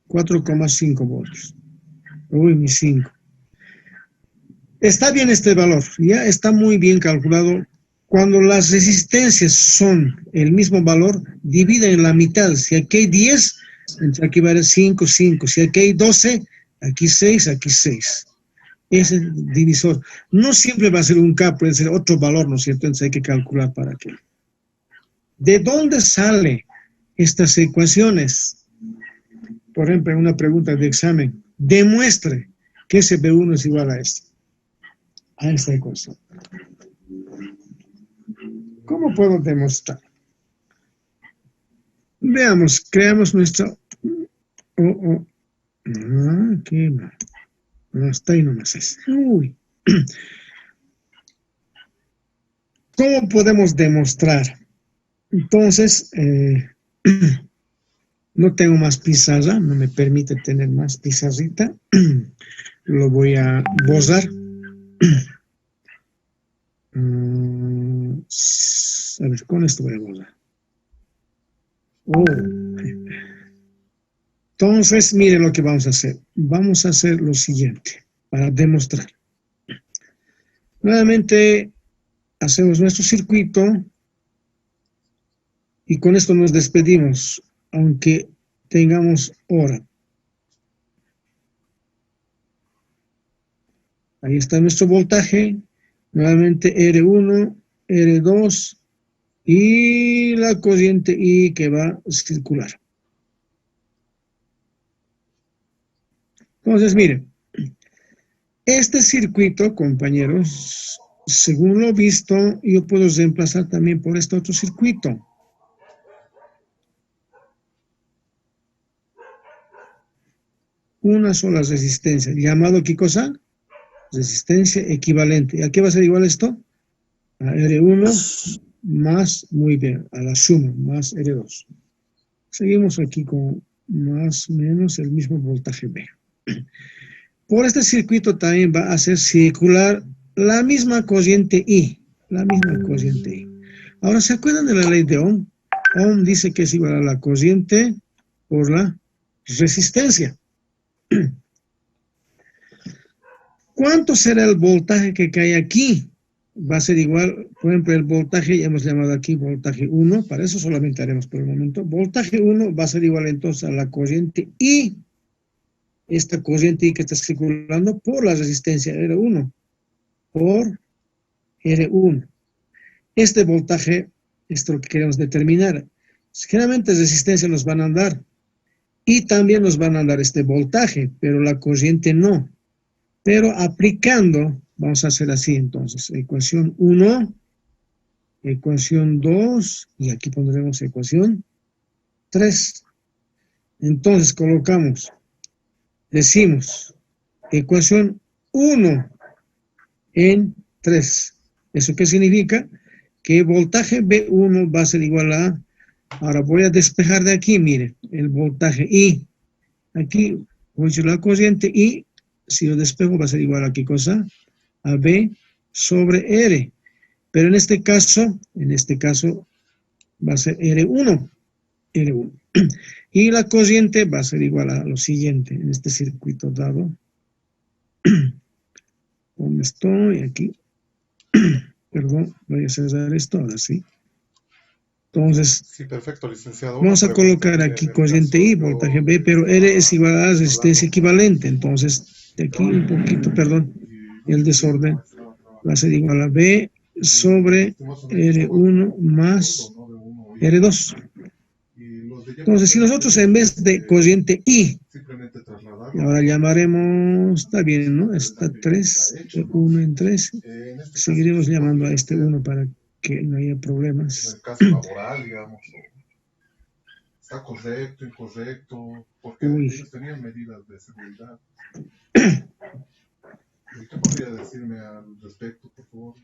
4,5 voltios. Uy, mi 5. Está bien este valor, ya está muy bien calculado. Cuando las resistencias son el mismo valor, dividen en la mitad. Si aquí hay 10, entonces aquí va a haber 5, 5. Si aquí hay 12, aquí 6, aquí 6. Ese divisor. No siempre va a ser un K, puede ser otro valor, ¿no es cierto? Entonces hay que calcular para qué. ¿De dónde salen estas ecuaciones? Por ejemplo, en una pregunta de examen, demuestre que ese B1 es igual a esta ecuación. ¿Cómo puedo demostrar? Veamos, creamos nuestra... qué mal. No, hasta ahí nomás es. Uy. ¿Cómo podemos demostrar? Entonces, no tengo más pizarra, no me permite tener más pizarrita. Lo voy a borrar. A ver, con esto voy a borrar. Oh. Entonces, miren lo que vamos a hacer. Vamos a hacer lo siguiente para demostrar. Nuevamente, hacemos nuestro circuito y con esto nos despedimos, aunque tengamos hora. Ahí está nuestro voltaje. Nuevamente R1, R2 y la corriente I que va a circular. Entonces, miren, este circuito, compañeros, según lo visto, yo puedo reemplazar también por este otro circuito. Una sola resistencia, llamado ¿qué cosa? Resistencia equivalente. ¿A qué va a ser igual esto? A R1 más, muy bien, a la suma, más R2. Seguimos aquí con más o menos el mismo voltaje B. Por este circuito también va a hacer circular la misma corriente I. La misma corriente I. Ahora, ¿se acuerdan de la ley de Ohm? Ohm dice que es igual a la corriente por la resistencia. ¿Cuánto será el voltaje que cae aquí? Va a ser igual, por ejemplo, el voltaje, ya hemos llamado aquí voltaje 1, para eso solamente haremos por el momento. Voltaje 1 va a ser igual entonces a la corriente I, esta corriente I que está circulando por la resistencia R1, por R1. Este voltaje, esto es lo que queremos determinar. Generalmente resistencia nos van a dar y también nos van a dar este voltaje, pero la corriente no. Pero aplicando, vamos a hacer así entonces, ecuación 1, ecuación 2, y aquí pondremos ecuación 3. Entonces colocamos, decimos, ecuación 1 en 3. ¿Eso qué significa? Que voltaje B1 va a ser igual a, ahora voy a despejar de aquí, miren, el voltaje I. Aquí voy a decir la corriente I. Si lo despejo va a ser igual a ¿qué cosa? A B sobre R. Pero en este caso va a ser R1. R1. Y la corriente va a ser igual a lo siguiente en este circuito dado. ¿Dónde estoy? Aquí. Perdón, voy a cerrar esto ahora sí. Entonces, sí, perfecto, licenciado. Vamos a colocar aquí corriente I, voltaje B, pero R es igual a resistencia equivalente. Entonces, de aquí un poquito, perdón, el desorden va a ser igual a B sobre R1 más R2. Entonces, si nosotros en vez de corriente I, y ahora llamaremos, está bien, ¿no? Está 3, 1 en 3, seguiremos llamando a este 1 para que no haya problemas. En el caso laboral, digamos, está correcto, incorrecto, porque ellos tenían medidas de seguridad. ¿Qué podría decirme al respecto, por favor?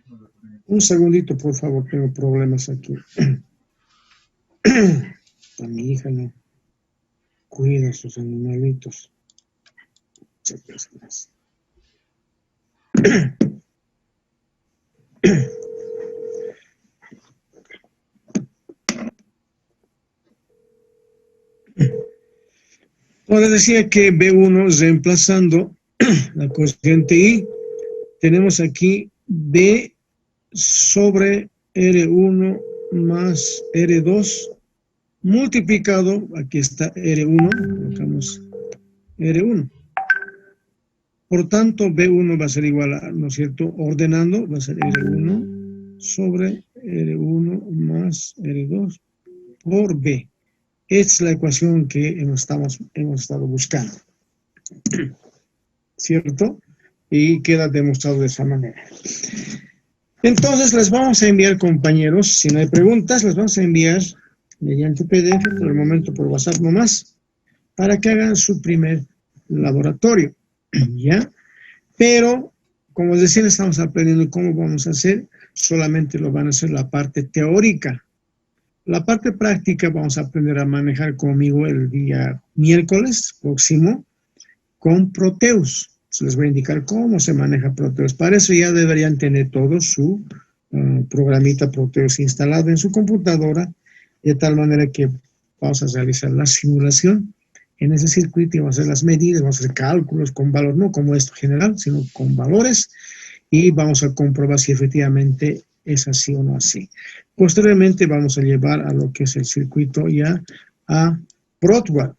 Un segundito, por favor, tengo problemas aquí. A mi hija no cuida a sus animalitos. Muchas gracias. Ahora decía que B1 reemplazando la corriente I, tenemos aquí B sobre R1 más R2 multiplicado, aquí está R1, colocamos R1. Por tanto, B1 va a ser igual a, ¿no es cierto? Ordenando, va a ser R1 sobre R1 más R2 por B. Esta es la ecuación que hemos estado buscando. ¿Cierto? Y queda demostrado de esa manera. Entonces, les vamos a enviar, compañeros, si no hay preguntas, les vamos a enviar mediante PDF, por el momento por WhatsApp nomás, para que hagan su primer laboratorio. ¿Ya? Pero, como les decía, estamos aprendiendo cómo vamos a hacer, solamente lo van a hacer la parte teórica. La parte práctica vamos a aprender a manejar conmigo el día miércoles próximo con Proteus. Les voy a indicar cómo se maneja Proteus. Para eso ya deberían tener todo su programita Proteus instalado en su computadora, de tal manera que vamos a realizar la simulación en ese circuito y vamos a hacer las medidas, vamos a hacer cálculos con valor, no como esto general, sino con valores, y vamos a comprobar si efectivamente es así o no así. Posteriormente vamos a llevar a lo que es el circuito ya a Broadway.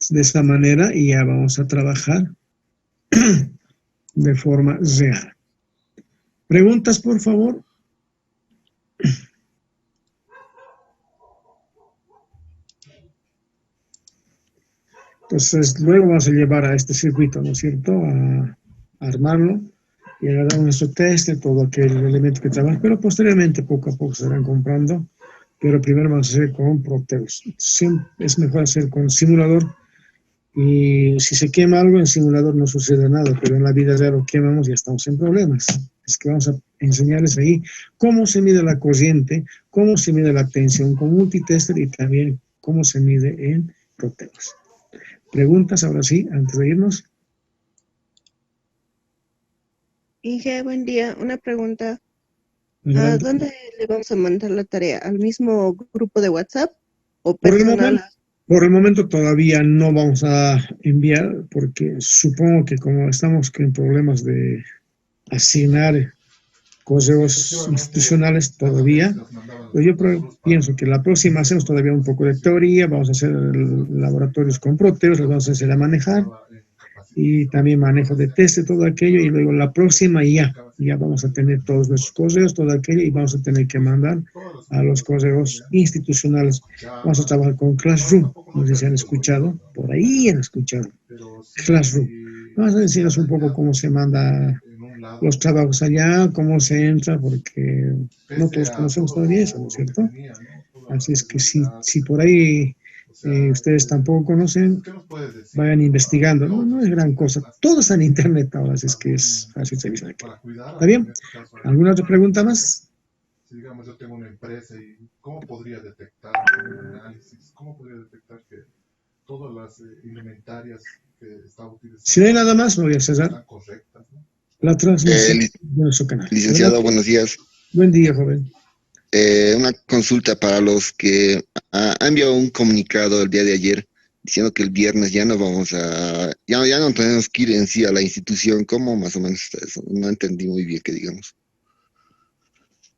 De esta manera y ya vamos a trabajar de forma real. ¿Preguntas, por favor? Entonces, luego vamos a llevar a este circuito, ¿no es cierto?, a armarlo y agarrar nuestro test, todo aquel elemento que trabaja, pero posteriormente, poco a poco, se irán comprando, pero primero vamos a hacer con Proteus. Siempre es mejor hacer con simulador, y si se quema algo en simulador no sucede nada, pero en la vida real lo quemamos y ya estamos en problemas. Es que vamos a enseñarles ahí cómo se mide la corriente, cómo se mide la tensión con multitester y también cómo se mide en Proteus. ¿Preguntas ahora sí, antes de irnos? Inge, buen día. Una pregunta. ¿A Adelante. dónde le vamos a mandar la tarea? ¿Al mismo grupo de WhatsApp o Por el personal? Por el momento todavía no vamos a enviar, porque supongo que como estamos con problemas de asignar correos institucionales todavía, pues yo pienso que la próxima hacemos todavía un poco de teoría, vamos a hacer laboratorios con Proteus, los vamos a hacer a manejar, y también manejo de test y todo aquello, y luego la próxima ya vamos a tener todos nuestros correos, todo aquello, y vamos a tener que mandar a los correos institucionales. Vamos a trabajar con Classroom, no sé si han escuchado, por ahí han escuchado, Classroom. Vamos a decirles un poco cómo se manda los trabajos allá, cómo se entra, porque no todos conocemos todavía eso, ¿no es cierto? Así es que si por ahí ustedes tampoco conocen, vayan investigando, no es gran cosa, todo está en internet ahora, así es que es fácil revisar aquí. ¿Está bien? ¿Alguna otra pregunta más? Si digamos yo tengo una empresa y ¿cómo podría detectar un análisis? ¿Cómo podría detectar que todas las indumentarias que está utilizando Si no hay nada más, me voy a cerrar están correctas, ¿no? la transmisión de nuestro canal. Licenciado, ¿Verdad? buenos días. Buen día, joven. Una consulta para los que ha enviado un comunicado el día de ayer diciendo que el viernes ya no vamos a, ya no tenemos que ir en sí a la institución. ¿Cómo más o menos está eso? No entendí muy bien que digamos.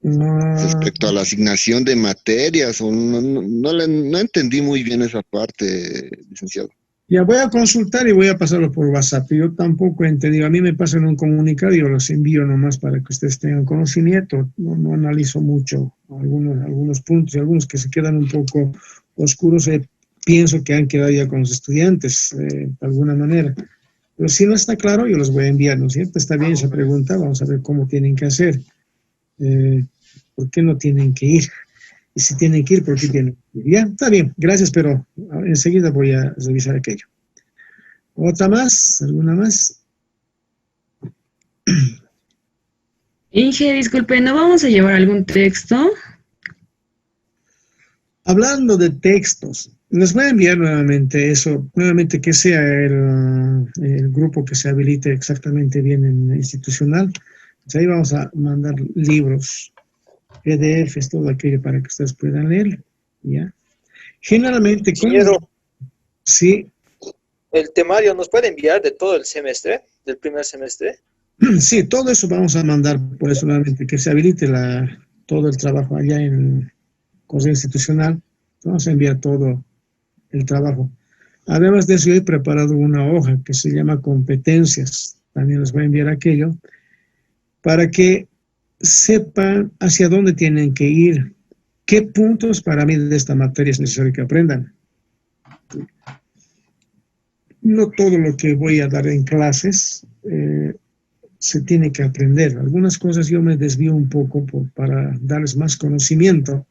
Respecto a la asignación de materias, o no entendí muy bien esa parte, licenciado. Ya voy a consultar y voy a pasarlo por WhatsApp. Yo tampoco he entendido. A mí me pasan un comunicado y yo los envío nomás para que ustedes tengan conocimiento. No analizo mucho algunos puntos y algunos que se quedan un poco oscuros. Pienso que han quedado ya con los estudiantes de alguna manera. Pero si no está claro, yo los voy a enviar, ¿no es cierto? Está bien esa pregunta. Vamos a ver cómo tienen que hacer. ¿Por qué no tienen que ir? Y si tienen que ir, ¿por qué tienen que ir? Ya, está bien, gracias, pero enseguida voy a revisar aquello. ¿Otra más? ¿Alguna más? Inge, disculpe, ¿no vamos a llevar algún texto? Hablando de textos, les voy a enviar nuevamente eso, nuevamente que sea el grupo que se habilite exactamente bien en institucional. Pues ahí vamos a mandar libros, PDFs, todo aquello para que ustedes puedan leer, ¿ya? Generalmente, Ingeniero, sí, ¿el temario nos puede enviar de todo el semestre, del primer semestre? sí, todo eso vamos a mandar, por eso nuevamente, que se habilite todo el trabajo allá en correo institucional. Vamos a enviar todo el trabajo. Además de eso, yo he preparado una hoja que se llama competencias. También les voy a enviar aquello para que sepan hacia dónde tienen que ir, qué puntos para mí de esta materia es necesario que aprendan. No todo lo que voy a dar en clases se tiene que aprender. Algunas cosas yo me desvío un poco para darles más conocimiento,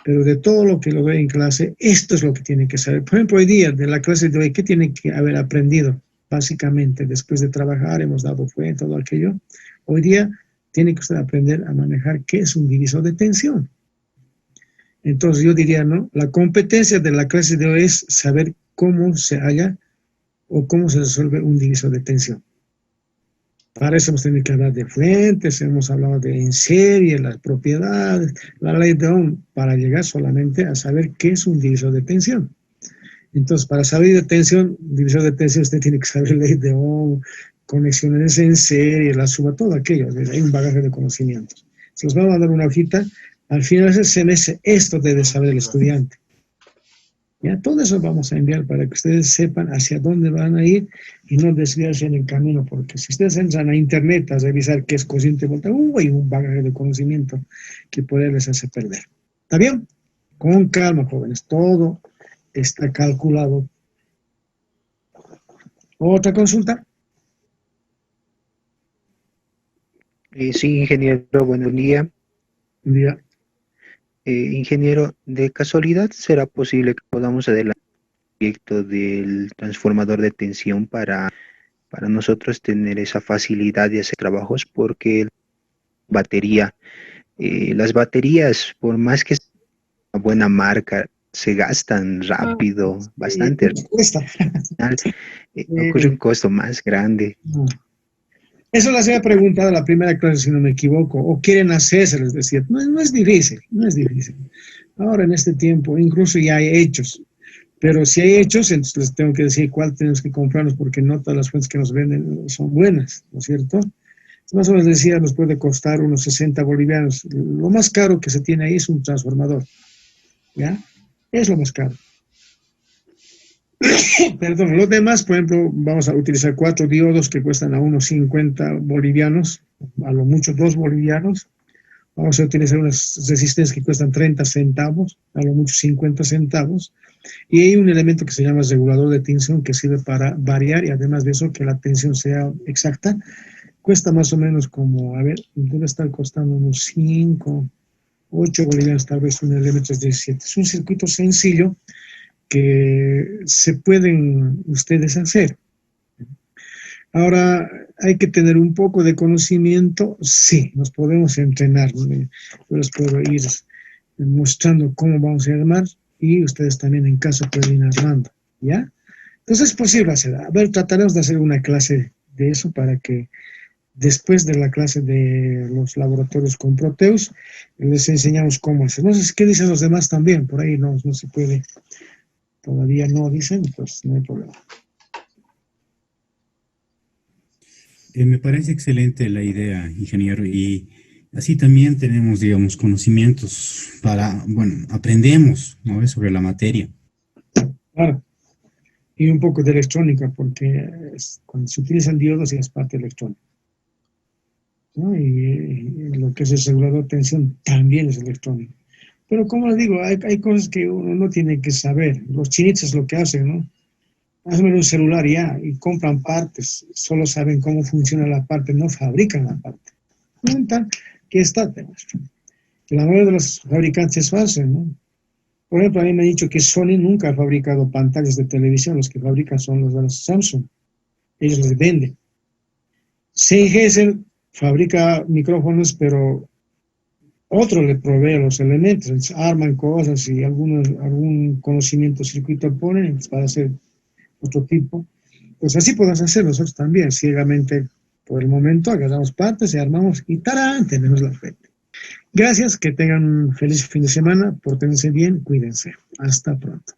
pero de todo lo que lo doy en clase, esto es lo que tienen que saber. Por ejemplo, hoy día, de la clase de hoy, ¿qué tienen que haber aprendido? Básicamente, después de trabajar, hemos dado fuente, todo aquello. Hoy día, tiene que usted aprender a manejar qué es un divisor de tensión. Entonces, yo diría, ¿no? La competencia de la clase de hoy es saber cómo se halla o cómo se resuelve un divisor de tensión. Para eso hemos tenido que hablar de fuentes, hemos hablado de en serie, las propiedades, la ley de Ohm, para llegar solamente a saber qué es un divisor de tensión. Entonces, para saber de tensión, divisor de tensión, usted tiene que saber ley de Ohm, conexiones en serie, la suma, todo aquello. Hay un bagaje de conocimientos. Se los vamos a dar una hojita. Al final del semestre, esto debe saber el estudiante. Ya, todo eso vamos a enviar para que ustedes sepan hacia dónde van a ir y no desviarse en el camino, porque si ustedes entran a internet a revisar qué es cociente voltaje, hay un bagaje de conocimiento que puede les hace perder. ¿Está bien? Con calma, jóvenes, todo está calculado. ¿Otra consulta? Sí, ingeniero, buenos días. Un día. Ingeniero, ¿de casualidad será posible que podamos adelantar el proyecto del transformador de tensión para nosotros tener esa facilidad de hacer trabajos? Porque las baterías, por más que sea una buena marca, se gastan rápido, bastante. Cuesta. Ocurre un costo más grande. Eso les había preguntado en la primera clase, si no me equivoco, o quieren hacerse, les decía. No es difícil, no es difícil. Ahora en este tiempo, incluso ya hay hechos, pero si hay hechos, entonces les tengo que decir cuál tenemos que comprarnos, porque no todas las fuentes que nos venden son buenas, ¿no es cierto? Más o menos decía, nos puede costar unos 60 bolivianos. Lo más caro que se tiene ahí es un transformador, ¿ya? Es lo más caro. Perdón, los demás, por ejemplo, vamos a utilizar 4 diodos que cuestan a unos 50 bolivianos, a lo mucho 2 bolivianos. Vamos a utilizar unas resistencias que cuestan 30 centavos, a lo mucho 50 centavos. Y hay un elemento que se llama regulador de tensión que sirve para variar y además de eso que la tensión sea exacta. Cuesta más o menos como, a ver, debe estar costando unos 5, 8 bolivianos, tal vez un elemento es 17. Es un circuito sencillo que se pueden ustedes hacer. Ahora, hay que tener un poco de conocimiento, sí, nos podemos entrenar. Yo les puedo ir mostrando cómo vamos a armar y ustedes también en casa pueden ir armando, ¿ya? Entonces es posible hacer. A ver, trataremos de hacer una clase de eso para que después de la clase de los laboratorios con Proteus, les enseñamos cómo hacer. No sé qué dicen los demás también, por ahí no se puede. Todavía no dicen, pues no hay problema. Me parece excelente la idea, ingeniero, y así también tenemos, digamos, conocimientos para, bueno, aprendemos, ¿no?, sobre la materia. Claro. Y un poco de electrónica, porque cuando se utilizan diodos ya es parte electrónica, ¿no? Y lo que es el regulador de tensión también es electrónico. Pero como les digo, hay cosas que uno no tiene que saber. Los chinitos lo que hacen, ¿no? Hacen un celular ya y compran partes. Solo saben cómo funciona la parte, no fabrican la parte. Preguntan qué está, te muestro. La mayoría de los fabricantes hacen, ¿no? Por ejemplo, a mí me han dicho que Sony nunca ha fabricado pantallas de televisión. Los que fabrican son los de los Samsung. Ellos les venden. Sennheiser fabrica micrófonos, pero otro le provee los elementos, arman cosas y algún conocimiento circuito ponen para hacer otro tipo. Pues así podemos hacer nosotros también, ciegamente por el momento agarramos partes y armamos y ¡tarán!, tenemos la frente. Gracias, que tengan un feliz fin de semana, pórtense bien, cuídense. Hasta pronto.